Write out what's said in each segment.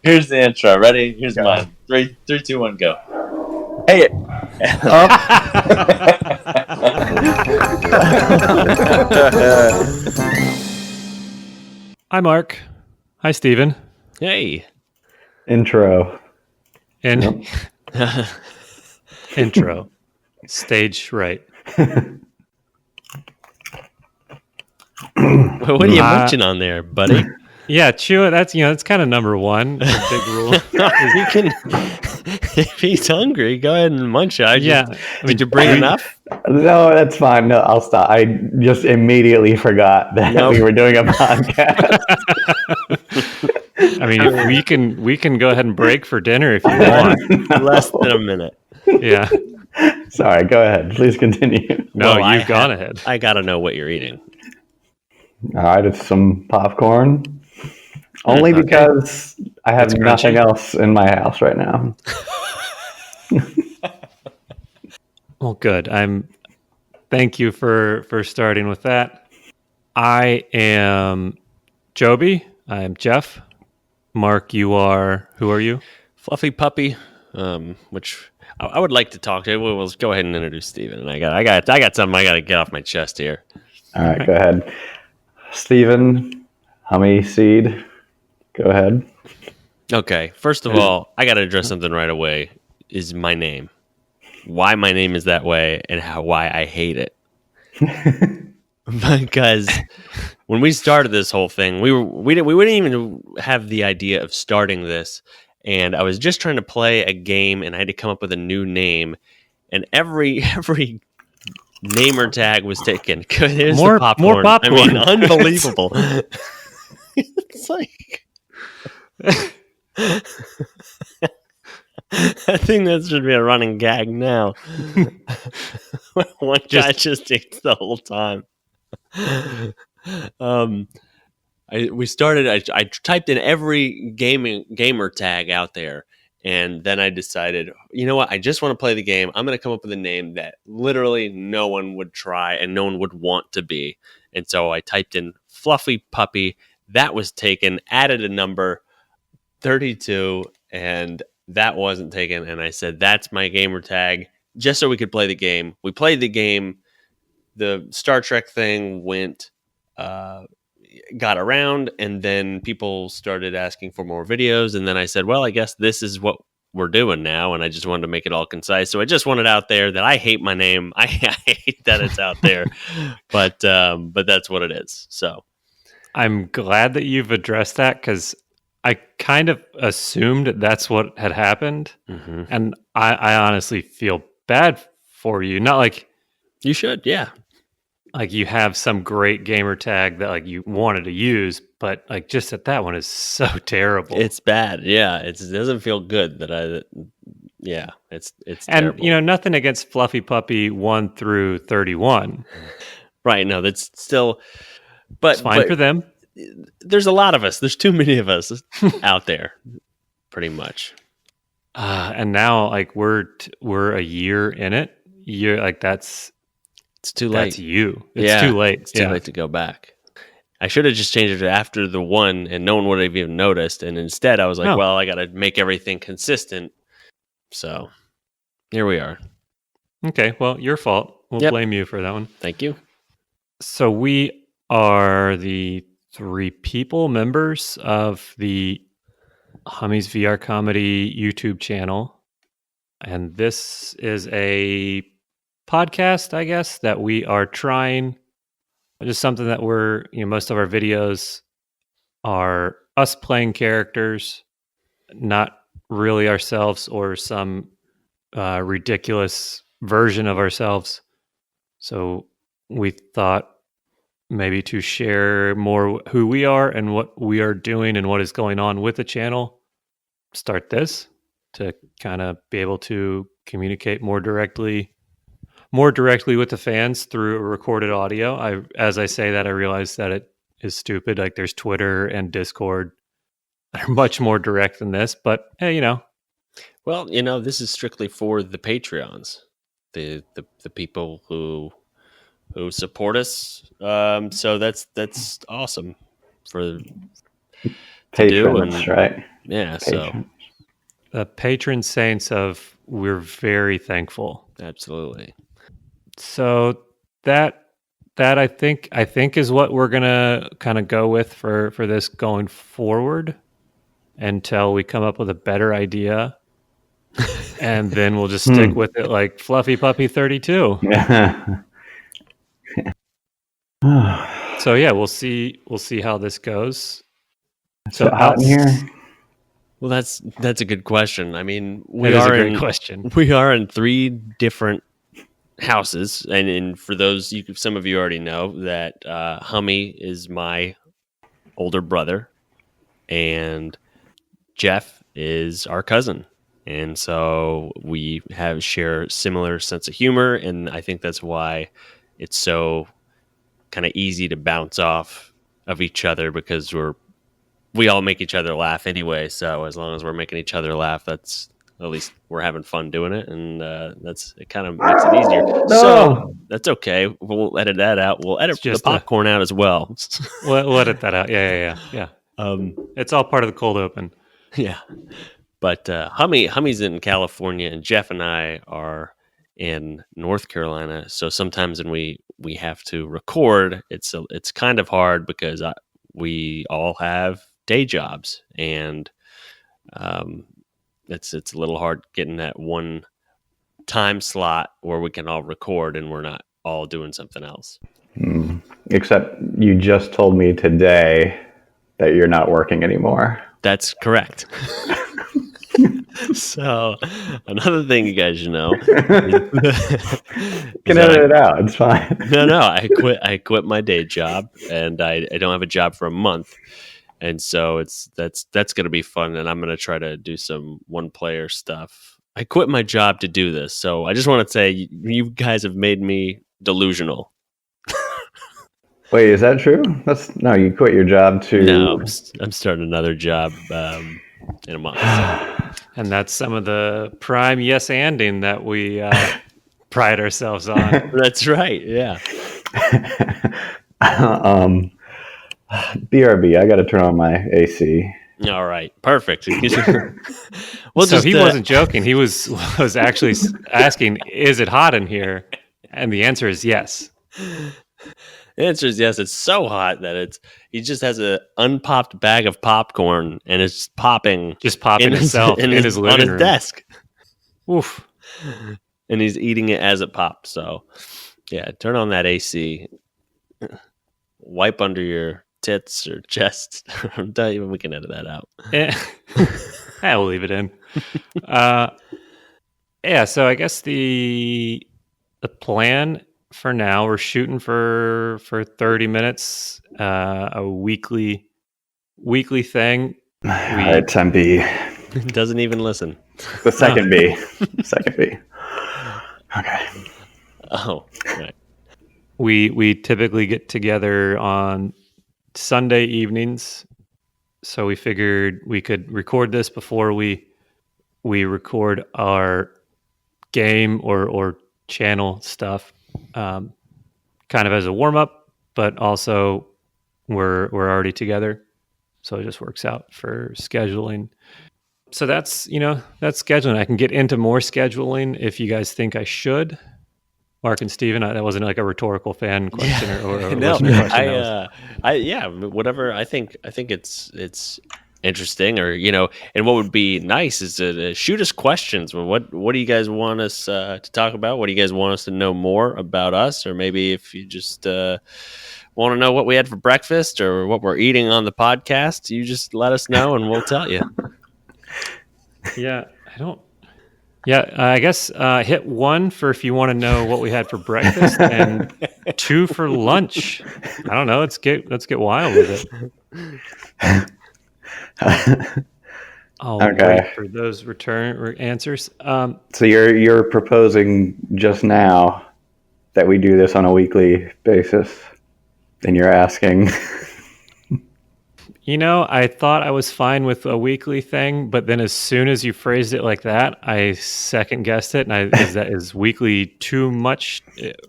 Here's the intro. Ready? Here's mine. 3, 2, 1, go. Hey. Hi, Mark. Hi, Steven. Hey. Intro. Intro. Stage right. What are you munching on there, buddy? Yeah, chew it. That's kind of number one. It's a big rule. You can, if he's hungry, go ahead and munch it. Did you bring enough? No, that's fine. No, I'll stop. I just immediately forgot that we were doing a podcast. I mean, if we can go ahead and break for dinner if you want. Less than a minute. Yeah. Sorry, go ahead. Please continue. No, you've gone ahead. I got to know what you're eating. All right, it's some popcorn. Only because I have nothing else in my house right now. Well, good. Thank you for starting with that. I am Joby. I am Jeff. Mark, who are you? Fluffy Puppy, which I would like to talk to. We'll go ahead and introduce Steven. And I got something I got to get off my chest here. All right, go ahead. Steven, Hummy Seed, go ahead. Okay, first of all, I got to address something right away. Is my name. Why my name is that way and why I hate it. Because when we started this whole thing, we didn't even have the idea of starting this, and I was just trying to play a game, and I had to come up with a new name, and every namer tag was taken. There's more popcorn. More popcorn. I mean, unbelievable. It's like I think that should be a running gag now. One guy just eats the whole time. I typed in every gamer tag out there, and then I decided, you know what? I just want to play the game. I'm going to come up with a name that literally no one would try and no one would want to be. And so I typed in Fluffy Puppy. That was taken. Added a number 32, and that wasn't taken. And I said, that's my gamer tag, just so we could play the game. We played the game. The Star Trek thing got around, and then people started asking for more videos. And then I said, well, I guess this is what we're doing now. And I just wanted to make it all concise. So I just wanted out there that I hate my name. I hate that it's out there, but that's what it is. So I'm glad that you've addressed that, because I kind of assumed that's what had happened. Mm-hmm. And I honestly feel bad for you. Not like you should. Yeah. Like you have some great gamer tag that like you wanted to use, but like just that one is so terrible. It's bad. Yeah. It doesn't feel good it's and terrible. Nothing against Fluffy Puppy 1 through 31. Right. No, that's still, but it's fine for them. There's a lot of us. There's too many of us out there, pretty much. And now like we're a year in it. You're like, it's too late. That's you. It's too late. It's too late to go back. I should have just changed it after the one, and no one would have even noticed. And instead, I was like, well, I got to make everything consistent. So here we are. Okay. Well, your fault. We'll blame you for that one. Thank you. So we are the 3 people members of the Hummy's VR Comedy YouTube channel. And this is a podcast, I guess, that we are trying. Just something that most of our videos are us playing characters, not really ourselves or some ridiculous version of ourselves. So we thought maybe to share more who we are and what we are doing and what is going on with the channel, start this to kind of be able to communicate more directly with the fans through recorded audio. As I say that, I realize that it is stupid. Like there's Twitter and Discord that are much more direct than this, but hey, Well, this is strictly for the Patreons, the people who support us. So that's awesome. to do. Patrons, And right? yeah, Patrons. The patron saints of we're very thankful. so absolutely. So that I think is what we're gonna kind of go with for this going forward until we come up with a better idea, and then we'll just stick with it like Fluffy Puppy 32. So yeah, we'll see how this goes. So hot in here. Well, that's a good question. I mean, It is a great question. We are in 3 different houses, and for those some of you already know that Hummy is my older brother, and Jeff is our cousin, and so we share similar sense of humor, and I think that's why it's so kind of easy to bounce off of each other, because we all make each other laugh anyway. So as long as we're making each other laugh, that's at least we're having fun doing it, and it kind of makes it easier. No. So that's okay. We'll edit that out. We'll edit the popcorn out as well. We'll edit that out. Yeah. It's all part of the cold open. Yeah, but Hummy's in California, and Jeff and I are in North Carolina. So sometimes when we have to record, it's kind of hard because we all have day jobs, and it's a little hard getting that one time slot where we can all record and we're not all doing something else. Except you just told me today that you're not working anymore. That's correct. So another thing you guys should know. Can edit it out. It's fine. No. I quit my day job, and I don't have a job for a month. And so that's going to be fun, and I'm going to try to do some one-player stuff. I quit my job to do this, so I just want to say you guys have made me delusional. Wait, is that true? No, you quit your job to... No, I'm starting another job in a month. And that's some of the prime yes-anding that we pride ourselves on. That's right, yeah. BRB, I got to turn on my AC. All right, perfect. So he wasn't joking. He was actually asking, "Is it hot in here?" And the answer is yes. The answer is yes. It's so hot that he just has an unpopped bag of popcorn, and it's popping itself in his living on his room. desk. Oof. And he's eating it as it pops. So, yeah, turn on that AC. Wipe under your tits or chest. We can edit that out. We'll leave it in. Yeah, so I guess the plan for now, we're shooting for 30 minutes, a weekly thing. All right, time B. Doesn't even listen. The second B. Second B. Okay. Oh, right. We typically get together on Sunday evenings, so we figured we could record this before we record our game or channel stuff, kind of as a warm up, but also we're already together, so it just works out for scheduling. So that's scheduling. I can get into more scheduling if you guys think I should. Mark and Steven, that wasn't like a rhetorical fan question or no, question. Whatever. I think it's interesting, or and what would be nice is to shoot us questions. What do you guys want us to talk about? What do you guys want us to know more about us? Or maybe if you just want to know what we had for breakfast or what we're eating on the podcast, you just let us know and we'll tell you. Yeah, I guess hit 1 for if you want to know what we had for breakfast, and 2 for lunch. I don't know. Let's get wild with it. I'll wait for those return answers. So you're proposing just now that we do this on a weekly basis, and you're asking. I thought I was fine with a weekly thing, but then as soon as you phrased it like that, I second guessed it. And is weekly too much?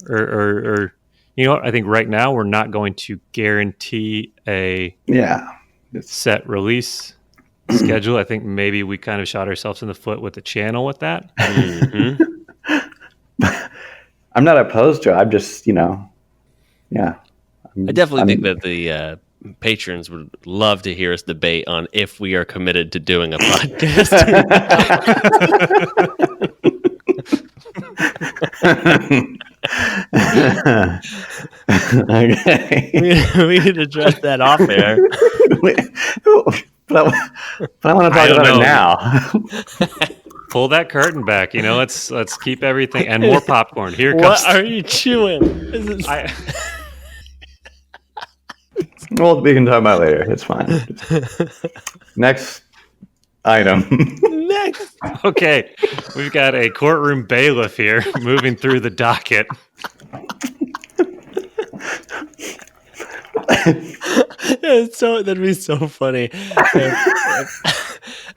Or I think right now we're not going to guarantee a set release schedule. I think maybe we kind of shot ourselves in the foot with the channel with that. Mm-hmm. I'm not opposed to it. I'm just, yeah. I definitely think that the patrons would love to hear us debate on if we are committed to doing a podcast. Okay. We need to address that off air. but I want to talk about it now. Pull that curtain back. Let's keep everything and more popcorn. Here comes. What are you chewing? Well, we can talk about it later. It's fine. Next item. Next. Okay, we've got a courtroom bailiff here moving through the docket. That'd be so funny.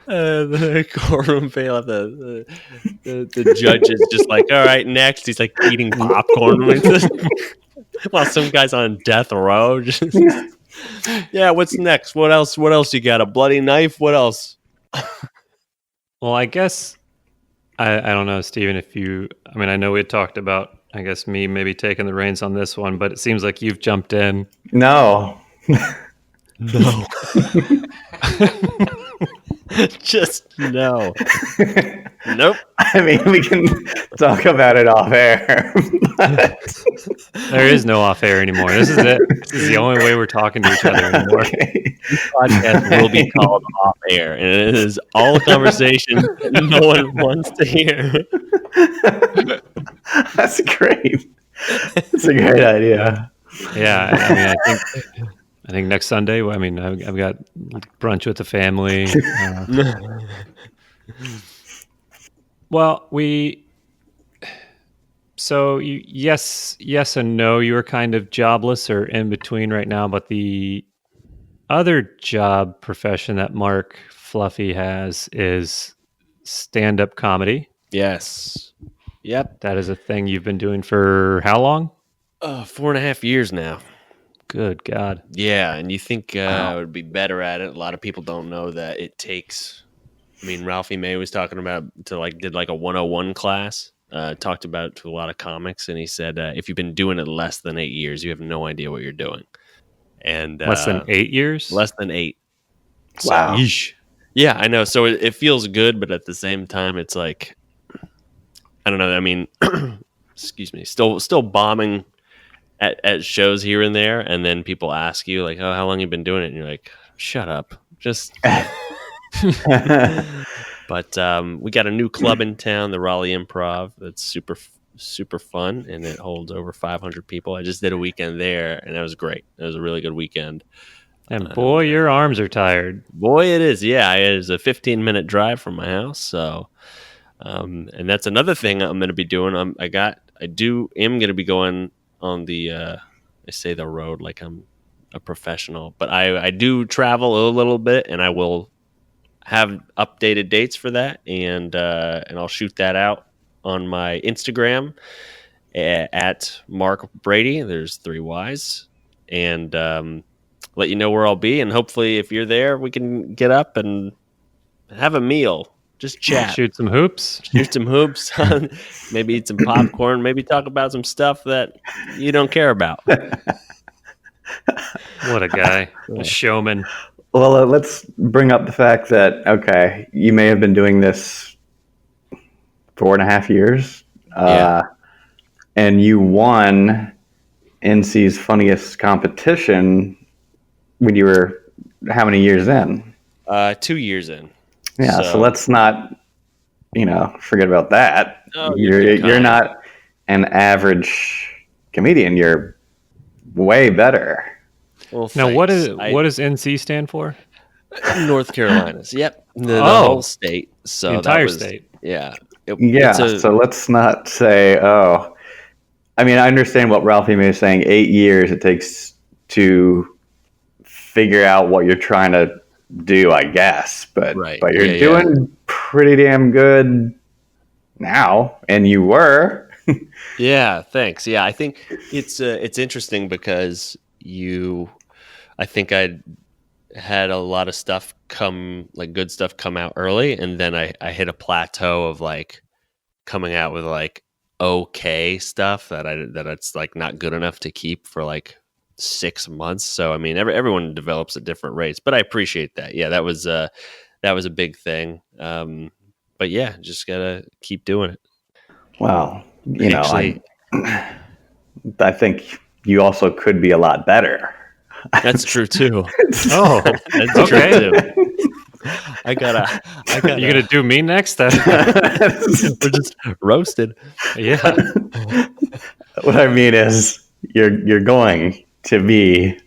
The courtroom bailiff, the judge is just like, all right, next. He's like eating popcorn while some guy's on death row. Yeah, what's next? What else? What else you got? A bloody knife? What else? Well, I guess I don't know, Steven, I know we had talked about, I guess, me maybe taking the reins on this one, but it seems like you've jumped in. No. No. Just no. Nope. I mean, we can talk about it off air. There is no off air anymore. This is it. This is the only way we're talking to each other anymore. Okay. This podcast will be called off air, and it is all conversation that no one wants to hear. That's great. That's a great idea. Yeah, I think next Sunday. I've got brunch with the family. Well, yes and no. You were kind of jobless or in between right now, but the other job profession that Mark Fluffy has is stand-up comedy. Yes. Yep. That is a thing you've been doing for how long? 4.5 years now. Good God. Yeah, and you think I would be better at it. A lot of people don't know that it takes. I mean, Ralphie May was talking about did a 101 class. Talked about it to a lot of comics, and he said if you've been doing it less than 8 years, you have no idea what you're doing. And less than 8 years? Less than 8. Wow. So, yeah, I know. So it feels good, but at the same time, it's like I don't know. I mean, excuse me. Still bombing at shows here and there, and then people ask you like, "Oh, how long you been doing it?" And you're like, "Shut up." Just. But we got a new club in town, the Raleigh Improv. That's super fun, and it holds over 500 people. I just did a weekend there, and that was great. It was a really good weekend. And boy, your arms are tired. Boy, it is. Yeah, it is a 15-minute drive from my house. So, and that's another thing I'm going to be doing. I'm going to be going on the. I say the road like I'm a professional, but I do travel a little bit, and I will have updated dates for that, and I'll shoot that out on my Instagram at Mark Brady. There's 3 Y's, and let you know where I'll be. And hopefully, if you're there, we can get up and have a meal, just chat, shoot some hoops, maybe eat some popcorn, maybe talk about some stuff that you don't care about. What a guy, a showman. Well, let's bring up the fact that, okay, you may have been doing this 4.5 years, and you won NC's funniest competition when you were how many years in? 2 years in. Yeah, so let's not, forget about that. Oh, you're not an average comedian. You're way better. Well, now, what does NC stand for? North Carolinas. Yep, the whole state. So the entire state. Yeah. So let's not say, oh. I mean, I understand what Ralphie May is saying. 8 years it takes to figure out what you're trying to do, I guess. But you're doing pretty damn good now, and you were. Yeah, thanks. Yeah, I think it's interesting because I think I had a lot of stuff like good stuff come out early, and then I hit a plateau of like coming out with like okay stuff that it's like not good enough to keep for like 6 months. So I mean, everyone develops at different rates, but I appreciate that. Yeah, that was a big thing. But yeah, just gotta keep doing it. Well, Actually, I think you also could be a lot better. that's true too. Oh, That's okay. true too. I gotta. You gonna do me next? We're just roasted. Yeah. What I mean is, you're going to be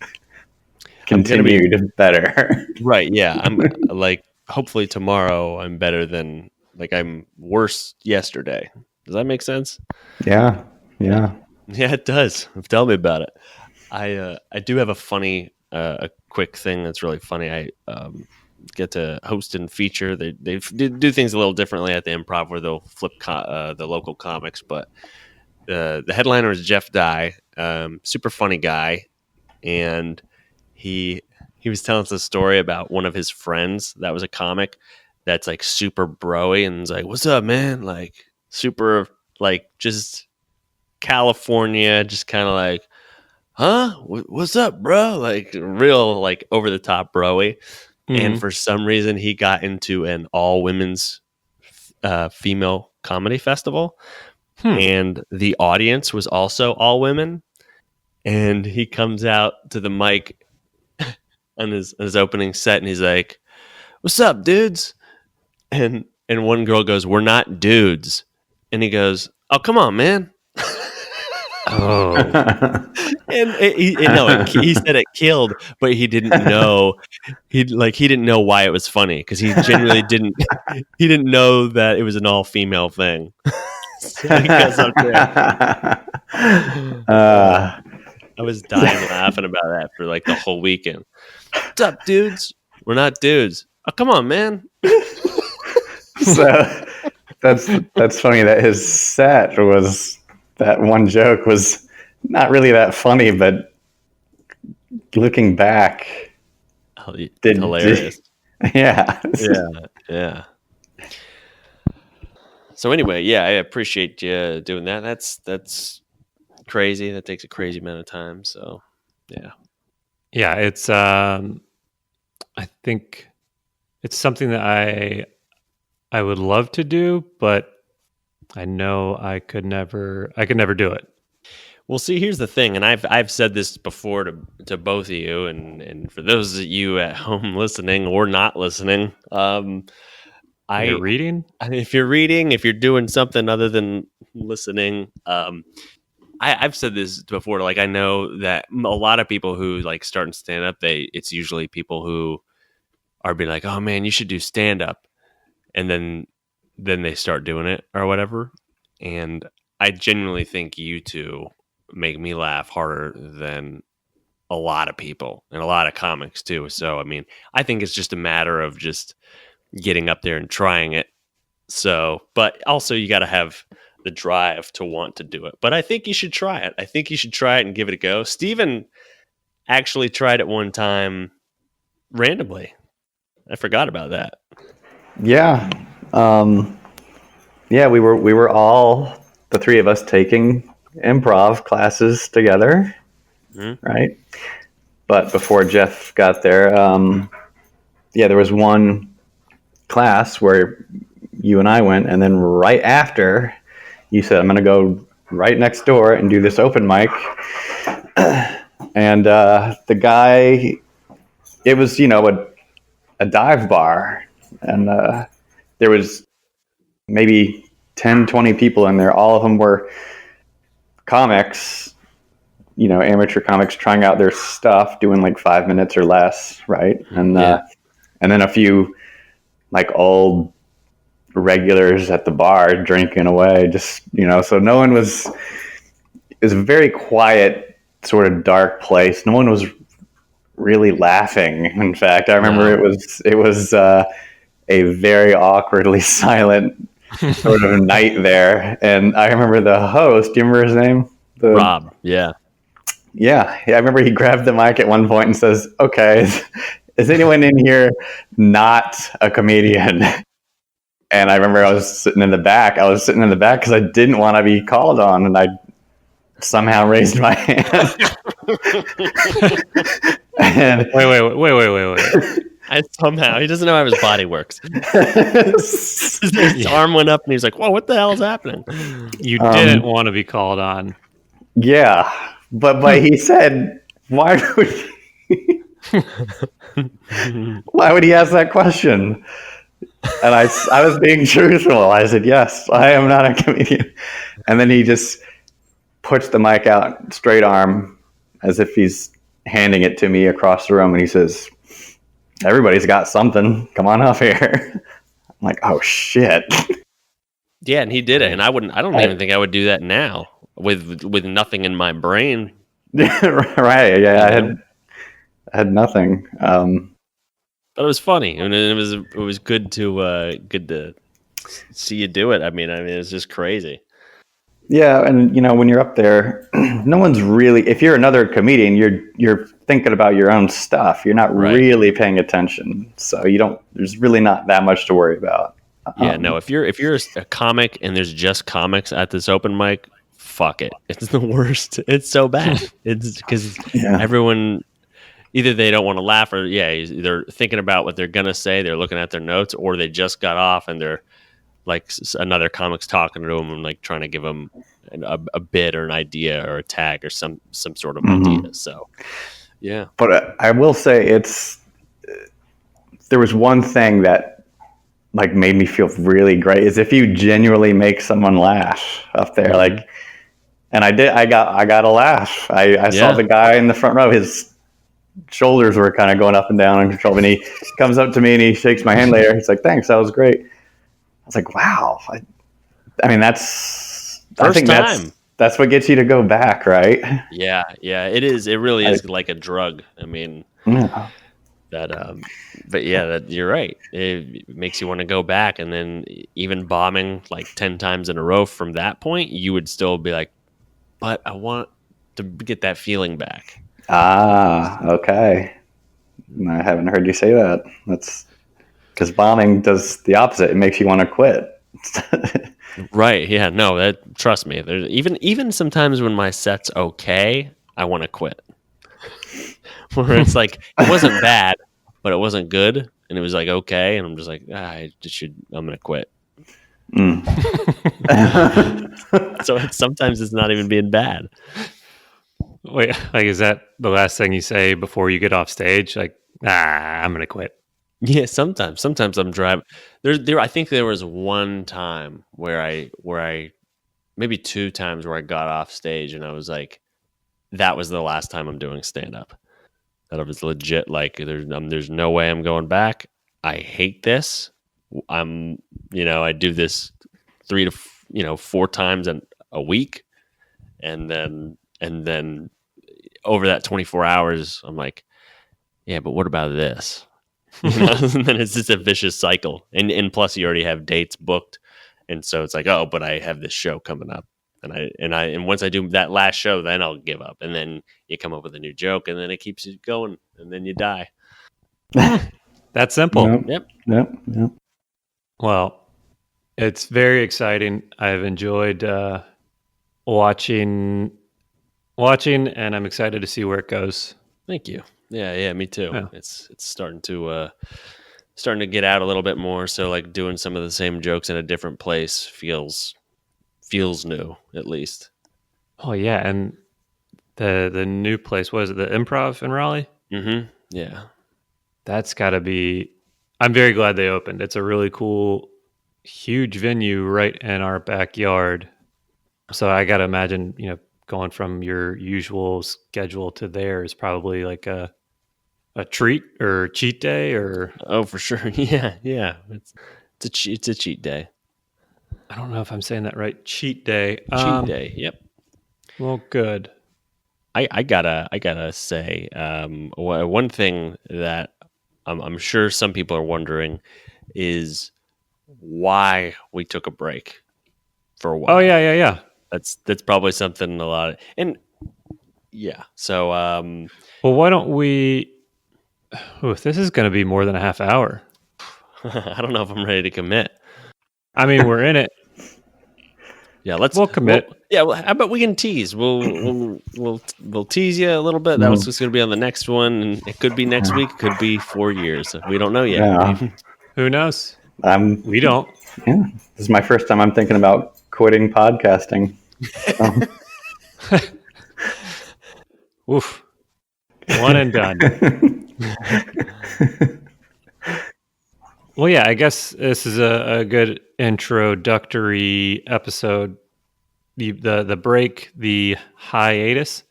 continued better. Right. Yeah. I'm like, hopefully tomorrow I'm better than like I'm worse yesterday. Does that make sense? Yeah. Yeah, it does. Tell me about it. I do have a funny, a quick thing that's really funny. I get to host and feature. They do things a little differently at the Improv, where they'll flip the local comics. But the headliner is Jeff Dye, super funny guy, and he was telling us a story about one of his friends that was a comic that's like super broy and is like, "What's up, man?" Like super like just California, just kind of like, huh? What's up, bro? Like real, like over the top broy. And for some reason, he got into an all women's female comedy festival, and the audience was also all women. And he comes out to the mic on his opening set, and he's like, "What's up, dudes?" And one girl goes, "We're not dudes," and he goes, "Oh, come on, man." Oh. And he said it killed, but he didn't know he didn't know why it was funny, because he genuinely didn't know that it was an all female thing. So he goes up there. I was dying laughing about that for like the whole weekend. What's up, dudes? We're not dudes. Oh, come on, man. So that's funny that his set was, that one joke was not really that funny, but looking back, Hilarious. Yeah. So anyway, yeah, I appreciate you doing that. That's crazy. That takes a crazy amount of time. So Yeah, it's I think it's something that I would love to do, but I know I could never do it. Well, see, here's the thing, and I've said this before to both of you, and for those of you at home listening or not listening, You're reading? if you're reading, if you're doing something other than listening, I've said this before. Like, I know that a lot of people who like start and stand up, it's usually people who are being like, "Oh man, you should do stand up," and then they start doing it or whatever. And I genuinely think you two make me laugh harder than a lot of people and a lot of comics too. So I mean, I think it's just a matter of just getting up there and trying it. So, but also you got to have the drive to want to do it. But I think you should try it. I think you should try it and give it a go. Steven actually tried it one time randomly. I forgot about that. Yeah. Yeah, we were all, the three of us, taking improv classes together, right? But before Jeff got there, there was one class where you and I went, and then right after, you said, "I'm going to go right next door and do this open mic." And the guy, it was, a dive bar, and there was maybe 10, 20 people in there. All of them were comics, amateur comics trying out their stuff, doing like 5 minutes or less, right? And then a few like old regulars at the bar drinking away, just, so no one was, it was a very quiet, sort of dark place. No one was really laughing. In fact, I remember it was a very awkwardly silent sort of night there. And I remember the host, do you remember his name? Rob. Yeah. Yeah. I remember he grabbed the mic at one point and says, "Okay, is anyone in here not a comedian? And I remember I was sitting in the back. I was sitting in the back because I didn't want to be called on, and I somehow raised my hand. And Wait. Somehow he doesn't know how his body works. His arm went up, and he's like, "Whoa, what the hell is happening?" You didn't want to be called on. Yeah, but he said, "Why would he, why would he ask that question?" And I was being truthful. I said, "Yes, I am not a comedian." And then he just puts the mic out, straight arm, as if he's handing it to me across the room, and he says, "Everybody's got something. Come on up here." I'm like, "Oh shit!" Yeah, and he did it, and I don't even think I would do that now with nothing in my brain. Right? Yeah, I had nothing. But it was funny, and it was good to see you do it. I mean, it's just crazy. Yeah, and when you're up there, no one's really. If you're another comedian, you're thinking about your own stuff. You're not really paying attention, so you don't. There's really not that much to worry about. Yeah, no. If you're a comic and there's just comics at this open mic, fuck it. It's the worst. It's so bad. It's because everyone either they don't want to laugh or they're thinking about what they're gonna say. They're looking at their notes, or they just got off and they're like another comic's talking to them and like trying to give them a bit or an idea or a tag or some sort of idea. So, yeah. But I will say there was one thing that like made me feel really great is if you genuinely make someone laugh up there, like, and I got a laugh. I saw the guy in the front row, his shoulders were kind of going up and down uncontrollably, and he comes up to me and he shakes my hand later. He's like, "Thanks, that was great." I was like, "Wow." I mean, I think that's what gets you to go back, right? Yeah, it is. It really is like a drug. I mean, but yeah, you're right. It makes you want to go back, and then even bombing like 10 times in a row from that point, you would still be like, but I want to get that feeling back. Okay. I haven't heard you say that. That's because bombing does the opposite. It makes you want to quit. Right. Yeah. No. Trust me. There's even sometimes when my set's okay, I want to quit. Where it's like it wasn't bad, but it wasn't good, and it was like okay, and I'm just like I'm gonna quit. So sometimes it's not even being bad. Wait, like is that the last thing you say before you get off stage? Like, I'm gonna quit. Yeah, sometimes I'm driving. I think there was one time where I maybe 2 times where I got off stage and I was like, that was the last time I'm doing stand up. That I was legit like, there's no way I'm going back. I hate this. I do this 3 to 4 times a week, and then over that 24 hours, I'm like, yeah, but what about this? And then it's just a vicious cycle, and plus you already have dates booked, and so it's like, oh, but I have this show coming up, and once I do that last show, then I'll give up, and then you come up with a new joke, and then it keeps you going, and then you die. That's simple. Yep. Well, it's very exciting. I've enjoyed watching, and I'm excited to see where it goes. Thank you. Yeah, me too. Yeah. It's starting to get out a little bit more. So like doing some of the same jokes in a different place feels new, at least. Oh yeah, and the new place, was it the Improv in Raleigh? Mm-hmm. Yeah, that's got to be. I'm very glad they opened. It's a really cool, huge venue right in our backyard. So I got to imagine, going from your usual schedule to there is probably like a treat or cheat day, or for sure. Yeah. It's a cheat day. I don't know if I'm saying that right. Cheat day. Cheat day. Yep. Well, good. I gotta say, one thing that I'm sure some people are wondering is why we took a break for a while. Oh yeah. That's probably something a lot of, and yeah. So well, why don't we Ooh, this is going to be more than a half hour. I don't know if I'm ready to commit. I mean, we're in it. Yeah, We'll commit. How about we can tease? We'll tease you a little bit. That was just going to be on the next one, and it could be next week. It could be 4 years. We don't know yet. Yeah. Who knows? We Yeah, don't. this is my first time I'm thinking about quitting podcasting. Oof. One and done. Well, yeah, I guess this is a good introductory episode. The break, the hiatus.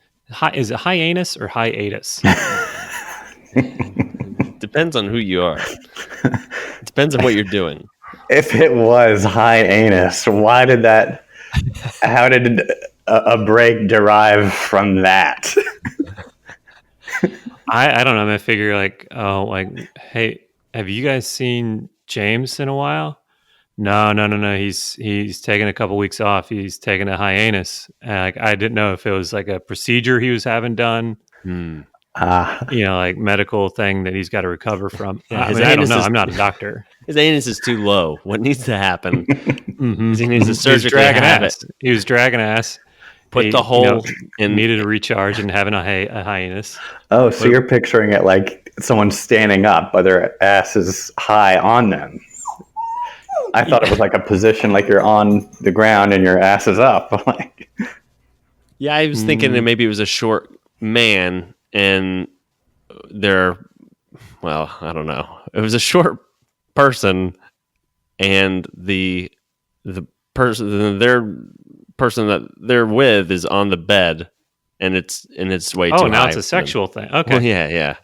Is it hiatus or hiatus? Depends on who you are. It depends on what you're doing. If it was high anus, why did that? How did a break derive from that? I don't know. I figure like, hey, have you guys seen James in a while? No. He's taking a couple weeks off. He's taking a hiatus. Like I didn't know if it was like a procedure he was having done. Like medical thing that he's got to recover from. Yeah, I don't know. I'm not a doctor. His anus is too low. What needs to happen? Mm-hmm. He needs to surgically dragging have ass. it. He was dragging ass. Put the hole in. Needed a recharge and having a hiatus. Oh, so you're picturing it like someone standing up, but their ass is high on them. I thought it was like a position, like you're on the ground and your ass is up. Yeah, I was thinking that maybe it was a short man and I don't know. It was a short person and the person that they're with is on the bed and it's way too high. Oh, now it's a sexual thing. Okay. Well, yeah.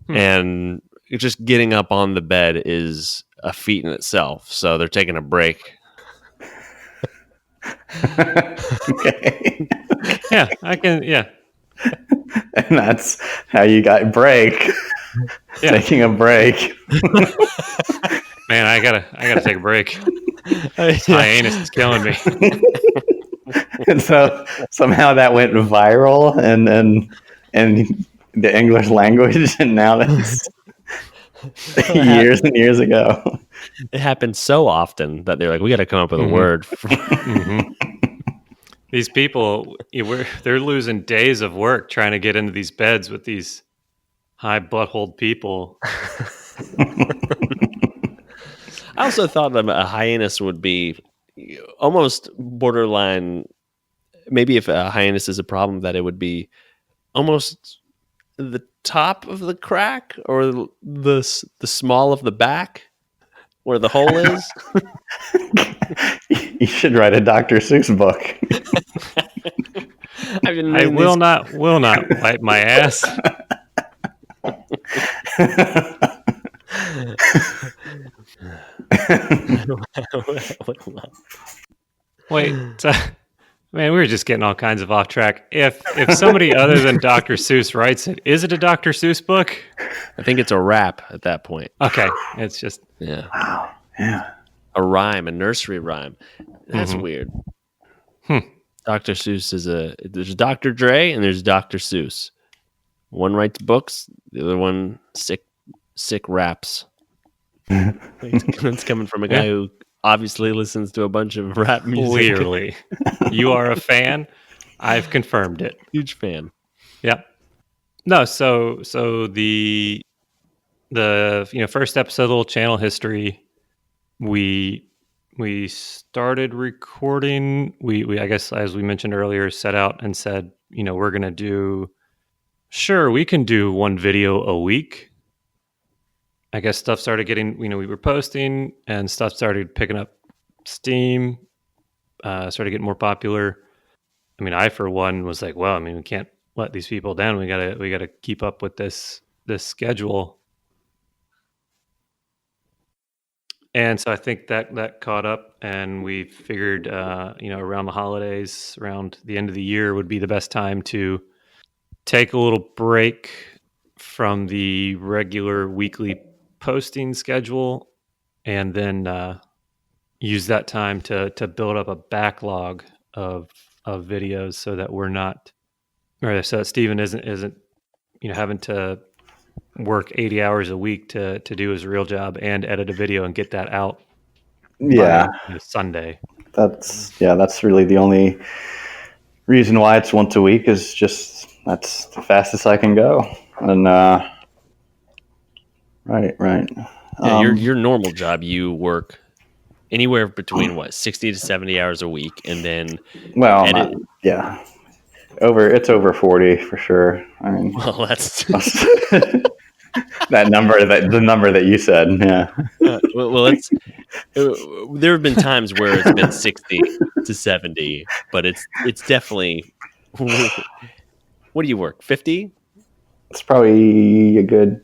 And just getting up on the bed is a feat in itself. So they're taking a break. Okay. Yeah, I can. Yeah. And that's how you got break. Yeah. Taking a break. Man, I gotta take a break. My anus is killing me. And so somehow that went viral and the English language, and now that's years and years ago. It happens so often that they're like, we got to come up with a word. These people, they're losing days of work trying to get into these beds with these high butthole people. I also thought that a hiatus would be almost borderline. Maybe if a hiatus is a problem, that it would be almost the top of the crack or the small of the back where the hole is. You should write a Dr. Seuss book. I will not wipe my ass. Wait, man, we were just getting all kinds of off track. If somebody other than Dr. Seuss writes it, is it a Dr. Seuss book? I think it's a rap at that point. Okay, it's just Wow. Yeah. a rhyme, a nursery rhyme. That's weird. Dr. Seuss there's Dr. Dre and there's Dr. Seuss. One writes books, the other one sick raps. It's coming from a guy who obviously listens to a bunch of rap music. Clearly. You are a fan? I've confirmed it. Huge fan. Yeah. No, so the first episode, little channel history, we started recording. We I guess, as we mentioned earlier, set out and said, we're going to do, sure, we can do one video a week. I guess stuff started getting, we were posting and stuff started picking up steam, started getting more popular. I mean, I, for one, was like, well, we can't let these people down. We gotta keep up with this schedule. And so I think that caught up, and we figured, around the holidays, around the end of the year would be the best time to take a little break from the regular weekly posting schedule, and then use that time to build up a backlog of videos, so that we're not, or so that Steven isn't having to work 80 hours a week to do his real job and edit a video and get that out Yeah, by Sunday. that's really the only reason why it's once a week is just that's the fastest I can go. And right. Yeah, your normal job, you work anywhere between 60 to 70 hours a week, and then well, edit. it's over 40 for sure. I mean, Well, that's the number that you said. Yeah. well, it's there have been times where it's been 60 to 70, but it's definitely. What do you work? 50? It's probably a good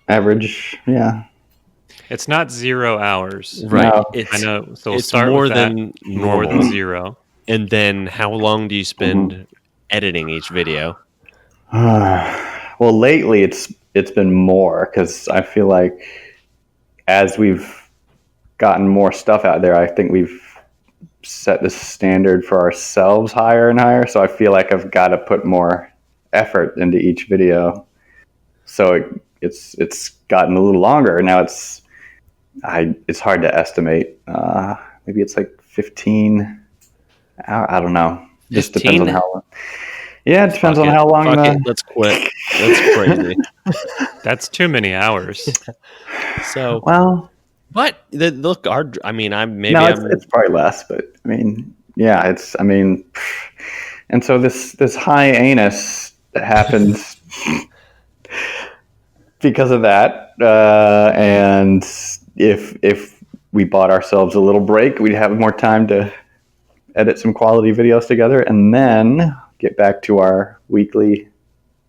average. Yeah. It's not 0 hours. Right. No. I know. So we'll it's start more with that. than More normal. than 0. And then how long do you spend editing each video? Well, lately it's been more because I feel like as we've gotten more stuff out there, I think we've set the standard for ourselves higher and higher. So I feel like I've got to put more effort into each video. So it's gotten a little longer now. It's hard to estimate. Maybe it's like 15. I don't know. Just depends on 15? how long. Yeah, it depends on how long. Let's quit. That's crazy. That's too many hours. So, Well, but look, it's probably less, but I mean, yeah, and so this hiatus happens because of that, and if we bought ourselves a little break, we'd have more time to edit some quality videos together, and then get back to our weekly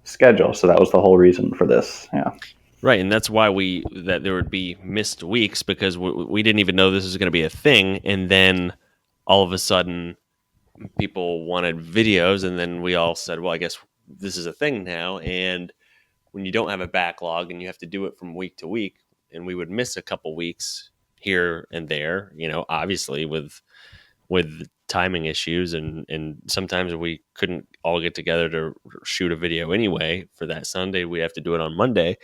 schedule. So that was the whole reason for this. Yeah. Right, and that's why that there would be missed weeks because we didn't even know this was going to be a thing, and then all of a sudden people wanted videos, and then we all said, well, I guess this is a thing now. And when you don't have a backlog and you have to do it from week to week, and we would miss a couple weeks here and there, obviously with timing issues, and sometimes we couldn't all get together to shoot a video anyway for that Sunday. We have to do it on Monday.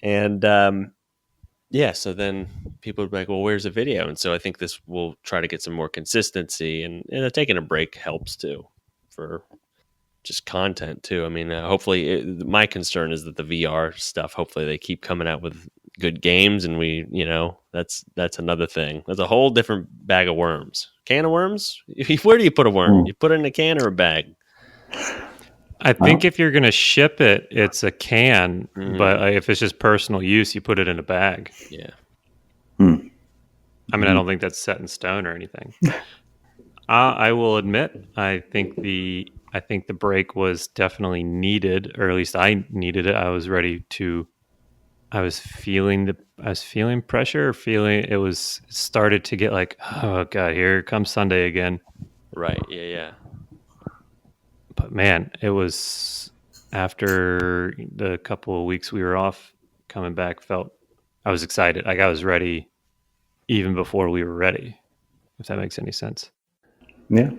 And so then people would be like, well, where's the video? And so I think this will try to get some more consistency, and taking a break helps too for just content too. I mean, hopefully my concern is that the VR stuff, hopefully they keep coming out with good games, and that's another thing. That's a whole different bag of worms. Can of worms? Where do you put a worm? You put it in a can or a bag? I think if you're going to ship it, it's a can, but if it's just personal use, you put it in a bag. Yeah. I mean, I don't think that's set in stone or anything. I will admit, I think the break was definitely needed, or at least I needed it. I was feeling pressure, it started to get like, oh God, here comes Sunday again. Right. Yeah. But man, it was after the couple of weeks we were off, coming back, I was excited. Like I was ready even before we were ready, if that makes any sense. Yeah.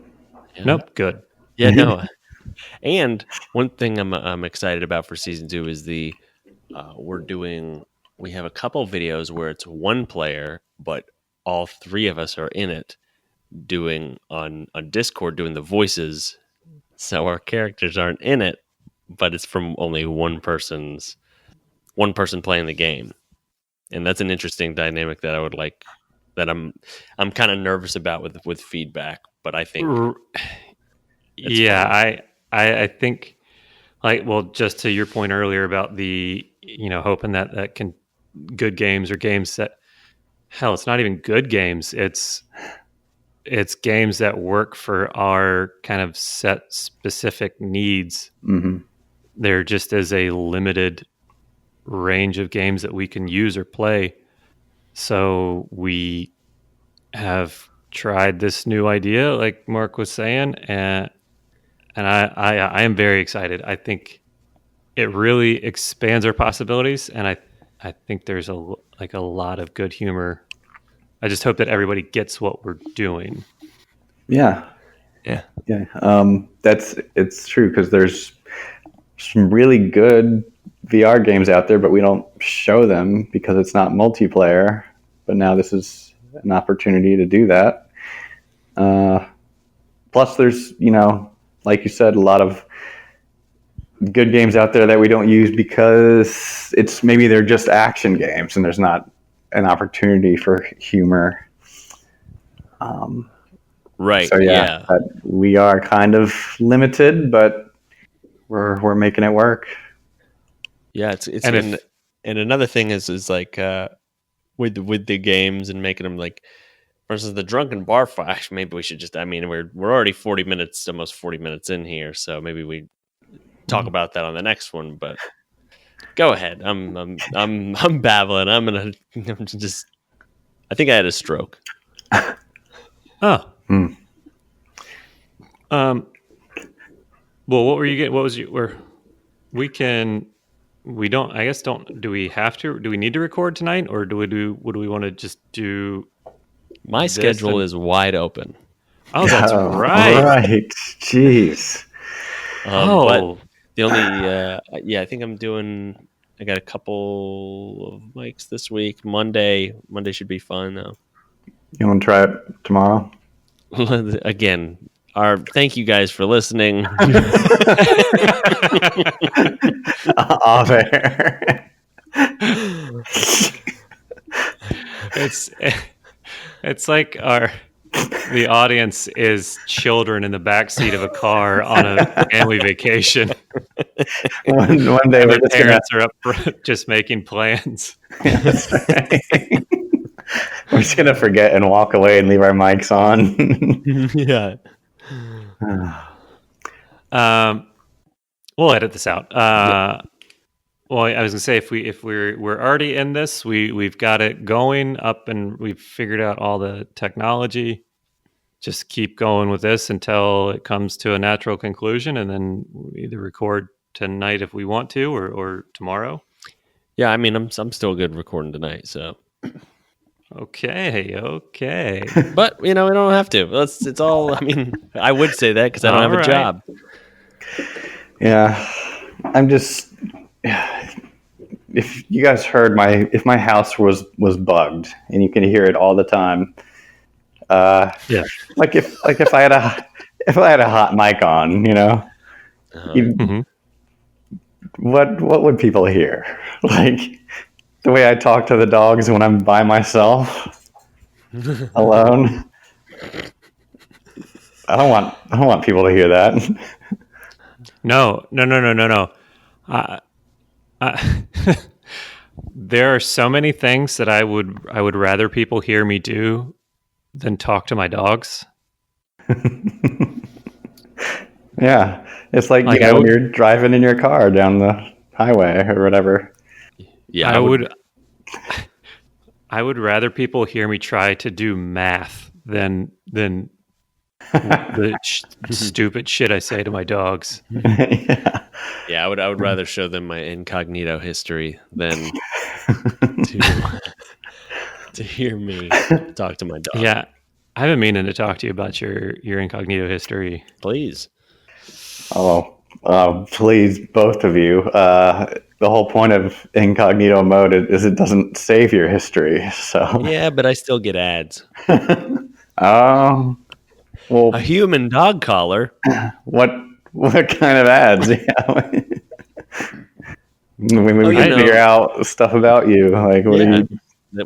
Nope. Good. Yeah, no. And one thing I'm excited about for season 2 is we have a couple videos where it's one player, but all 3 of us are in it doing on Discord doing the voices. So our characters aren't in it, but it's from only one person playing the game. And that's an interesting dynamic that I would like, that I'm kind of nervous about with feedback, but I think I think, like, well, just to your point earlier about the, hoping that can good games or games that, hell, it's not even good games. It's games that work for our kind of set specific needs. Mm-hmm. There just is a limited range of games that we can use or play. So we have tried this new idea, like Mark was saying, and I am very excited. I think it really expands our possibilities, and I think there's a lot of good humor. I just hope that everybody gets what we're doing. Yeah. It's true because there's some really good VR games out there, but we don't show them because it's not multiplayer. But now this is an opportunity to do that. Plus, there's, like you said, a lot of good games out there that we don't use because maybe they're just action games and there's not an opportunity for humor. Right. So yeah. We are kind of limited, but we're making it work. Yeah, and another thing is like with the games and making them like, for instance, the drunken bar fight. Maybe we should just. I mean, we're already almost 40 minutes in here, so maybe we talk about that on the next one. But go ahead. I'm babbling. I'm just. I think I had a stroke. Oh. Well, what were you getting? What was your? We don't. I guess don't. Do we have to? Do we need to record tonight, or do we do? What do we want to just do? My schedule is wide open. Oh, that's right. Right. Jeez. But the only, I think I got a couple of mics this week. Monday should be fun though. You want to try it tomorrow? Again, thank you guys for listening. Off air. It's like the audience is children in the backseat of a car on a family vacation. One day their parents are up just making plans. That's right. We're just gonna forget and walk away and leave our mics on. Yeah. We'll edit this out. Well, I was gonna say if we're already in this, we've got it going up and we've figured out all the technology. Just keep going with this until it comes to a natural conclusion, and then we either record tonight if we want to, or tomorrow. Yeah, I mean, I'm still good recording tonight, so. Okay. But we don't have to. It's all. I mean, I would say that because I don't have a job. Yeah, I'm just. If you guys heard if my house was bugged and you can hear it all the time, yeah. Like if I had a hot mic on, what would people hear? Like the way I talk to the dogs when I'm by myself, alone. I don't want people to hear that. No. There are so many things that I would rather people hear me do than talk to my dogs. Yeah, it's like when you're driving in your car down the highway or whatever. Yeah, I would rather people hear me try to do math than the stupid shit I say to my dogs. Yeah, I would rather show them my incognito history than to hear me talk to my dog. Yeah, I've been meaning to talk to you about your incognito history. Please. Oh, please, both of you. The whole point of incognito mode is it doesn't save your history. So yeah, but I still get ads. Oh. Well, a human dog collar. What kind of ads? Yeah. We figure out stuff about you. Like, what are you?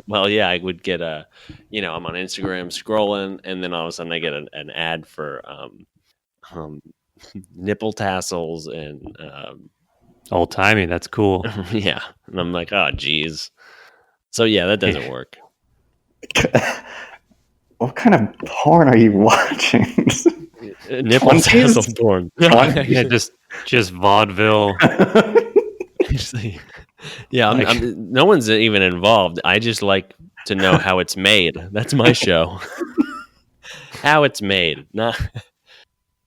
Well, yeah, I would get I'm on Instagram scrolling, and then all of a sudden I get an ad for nipple tassels and old timey. That's cool. Yeah, and I'm like, oh, geez. So yeah, that doesn't work. What kind of porn are you watching? Nipple tassel porn. Yeah, just vaudeville. Yeah, no one's even involved. I just like to know how it's made. That's my show. How it's made.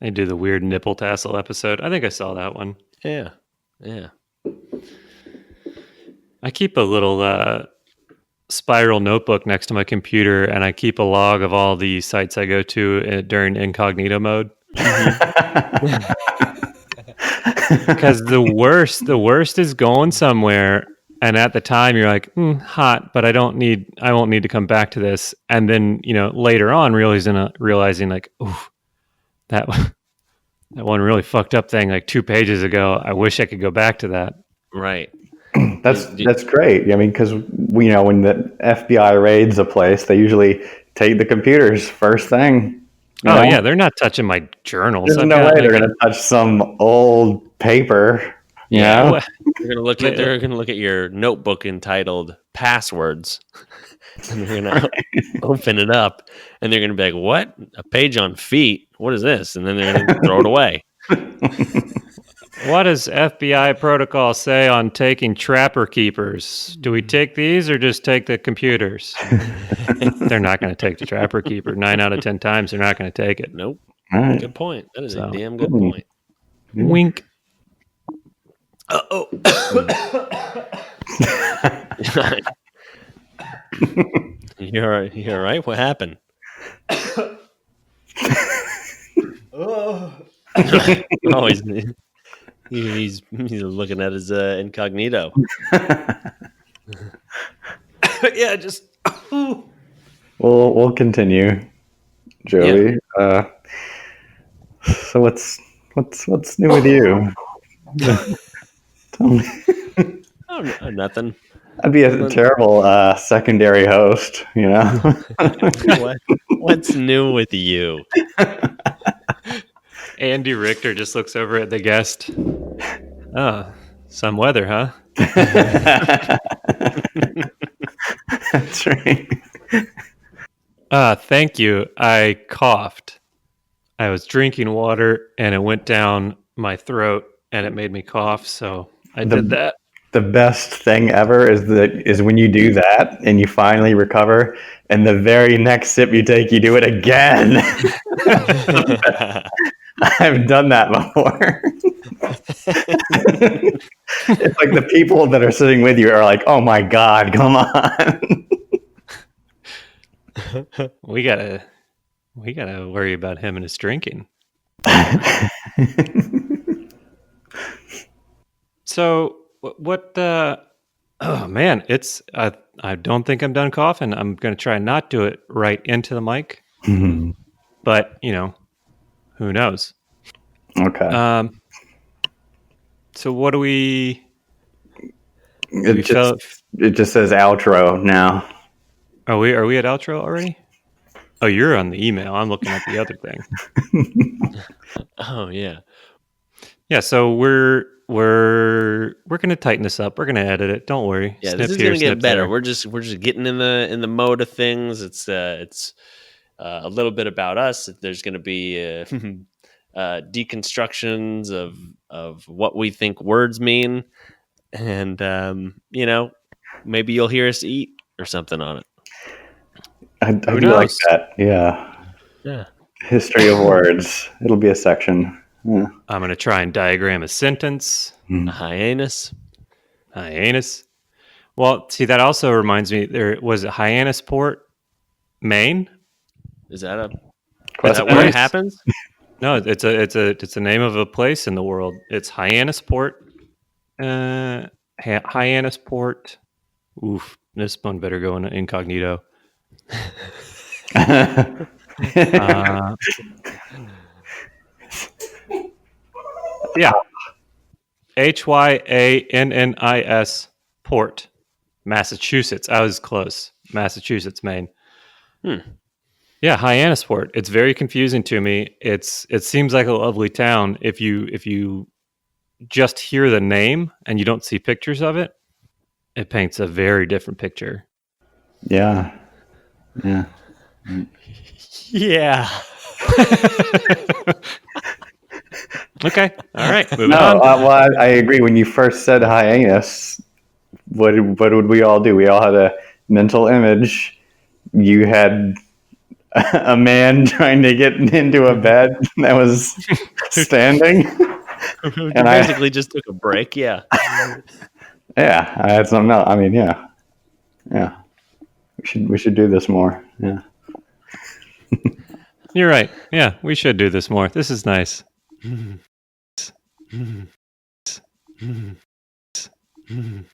They do the weird nipple tassel episode. I think I saw that one. Yeah. I keep a little spiral notebook next to my computer, and I keep a log of all the sites I go to during incognito mode. Because the worst is going somewhere, and at the time you're like, hot, but I won't need to come back to this. And then later on realizing like, ooh, that that one really fucked up thing like 2 pages ago. I wish I could go back to that. Right. That's great. I mean, because when the FBI raids a place, they usually take the computers first thing. Yeah, they're not touching my journals. There's no way they're going to touch some old paper. Yeah, they're gonna look at your notebook entitled "Passwords," and they're gonna open it up, and they're gonna be like, "What? A page on feet? What is this?" And then they're gonna throw it away. What does FBI protocol say on taking trapper keepers? Do we take these or just take the computers? They're not going to take the trapper keeper. 9 out of 10 times, they're not going to take it. Nope. Right. Good point. That is a damn good point. Wink. Oh. You're all right? What happened? Oh, he's looking at his incognito. Yeah, just we'll continue, Joey. Yeah. So what's new with you? Tell me. Oh, nothing. I'd be a terrible secondary host, What's new with you? Andy Richter just looks over at the guest. Oh, some weather, huh? That's right. Thank you. I coughed. I was drinking water and it went down my throat and it made me cough, so I did that. The best thing ever is when you do that and you finally recover, and the very next sip you take, you do it again. I've done that before. It's like the people that are sitting with you are like, "Oh my God, come on." We gotta worry about him and his drinking. So what? Oh man, it's I don't think I'm done coughing. I'm gonna try and not do it right into the mic, but who knows? Okay. So what do we? It just says outro now. Are we at outro already? Oh, you're on the email. I'm looking at the other thing. Oh yeah. Yeah, so we're gonna tighten this up. We're gonna edit it. Don't worry. Yeah, Snip this is here, gonna get snip better. there. We're just getting in the mode of things. It's a little bit about us. There's gonna be deconstructions of what we think words mean, and maybe you'll hear us eat or something on it. I do like that. Yeah. History of words. It'll be a section. Yeah. I'm gonna try and diagram a sentence. A hyannis. Well, see, that also reminds me. There was a Hyannisport, Maine. Is that Question where mark? it happens? No, it's a name of a place in the world. It's Hyannisport. Hyannisport. Oof, this one better go in incognito. Yeah. Hyannis Port, Massachusetts. I was close. Massachusetts, Maine. Yeah, Hyannisport. It's very confusing to me. It seems like a lovely town if you just hear the name and you don't see pictures of it. It paints a very different picture. Yeah. Okay. All right. Moving No, on. well, I agree. When you first said hyannis, what would we all do? We all had a mental image. You had a man trying to get into a bed that was standing, And I basically just took a break. Yeah. Yeah, I had something else. I mean, yeah. We should do this more. Yeah. You're right. Yeah, we should do this more. This is nice. Mm.